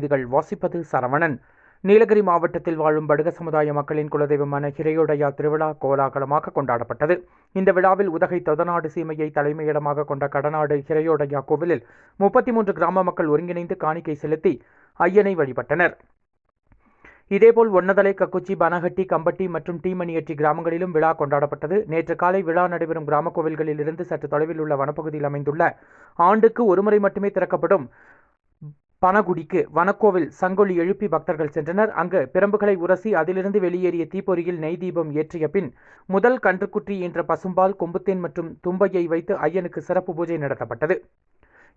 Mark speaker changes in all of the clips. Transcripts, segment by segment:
Speaker 1: செய்திகள் வாசிப்பது சரவணன். நீலகிரி மாவட்டத்தில் வாழும் படுக சமுதாய மக்களின் குலதெய்வமான ஹிரையோடையா திருவிழா கோலாகலமாக கொண்டாடப்பட்டது. இந்த விழாவில் உதகை தொதநாடு சீமையை தலைமையிடமாக கொண்ட கடநாடு ஹிரையோடையா கோவிலில் 33 கிராம மக்கள் ஒருங்கிணைந்து காணிக்கை செலுத்தி ஐயனை வழிபட்டனர். இதேபோல் ஒன்னதலை, கக்குச்சி, பனகட்டி, கம்பட்டி மற்றும் டீமணியட்டி கிராமங்களிலும் விழா கொண்டாடப்பட்டது. நேற்று காலை விழா நடைபெறும் கிராம கோவில்களில் இருந்து சற்று தொலைவில் உள்ள வனப்பகுதியில் அமைந்துள்ள ஆண்டுக்கு ஒருமுறை மட்டுமே திறக்கப்படும் பனகுடிக்கு வனக்கோவில் சங்கொலி எழுப்பி பக்தர்கள் சென்றனர். அங்கு பிரம்புகளை உரசி அதிலிருந்து வெளியேறிய தீப்பொறியில் நெய் தீபம் ஏற்றிய பின் முதல் கன்றுக்குட்டி என்ற பசும்பால், கொம்புத்தேன் மற்றும் தும்பையை வைத்து ஐயனுக்கு சிறப்பு பூஜை நடத்தப்பட்டது.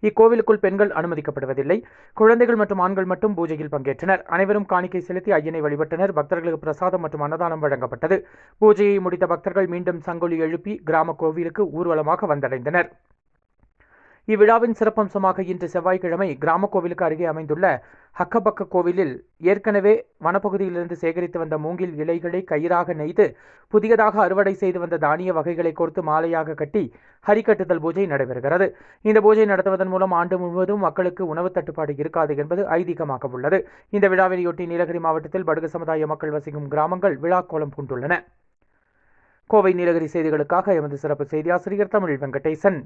Speaker 1: இக்கோவிலுக்குள் பெண்கள் அனுமதிக்கப்படுவதில்லை. குழந்தைகள் மற்றும் ஆண்கள் மட்டும் பூஜையில் பங்கேற்றனர். அனைவரும் காணிக்கை செலுத்தி ஐயனை வழிபட்டனர். பக்தர்களுக்கு பிரசாதம் மற்றும் அன்னதானம் வழங்கப்பட்டது. பூஜையை முடித்த பக்தர்கள் மீண்டும் சங்கொலி எழுப்பி கிராம கோவிலுக்கு ஊர்வலமாக வந்தடைந்தனர். இவ்விழாவின் சிறப்பம்சமாக இன்று செவ்வாய்க்கிழமை கிராம கோவிலுக்கு அருகே அமைந்துள்ள ஹக்கபக்க கோவிலில் ஏற்கனவே வனப்பகுதியிலிருந்து சேகரித்து வந்த மூங்கில் இலைகளை கயிறாக நெய்து புதியதாக அறுவடை செய்து வந்த தானிய வகைகளை கோர்த்து மாலையாக கட்டி ஹரிக்கட்டுதல் பூஜை நடைபெறுகிறது. இந்த பூஜை நடத்துவதன் மூலம் ஆண்டு முழுவதும் மக்களுக்கு உணவு தட்டுப்பாடு இருக்காது என்பது ஐதீகமாக உள்ளது. இந்த விழாவினையொட்டி நீலகிரி மாவட்டத்தில் படுக சமுதாய மக்கள் வசிக்கும் கிராமங்கள் விழா கோலம் பூண்டுள்ளன. கோவை நீலகிரி செய்திகளுக்காக எமது சிறப்பு செய்தி ஆசிரியர் தமிழ் வெங்கடேசன்.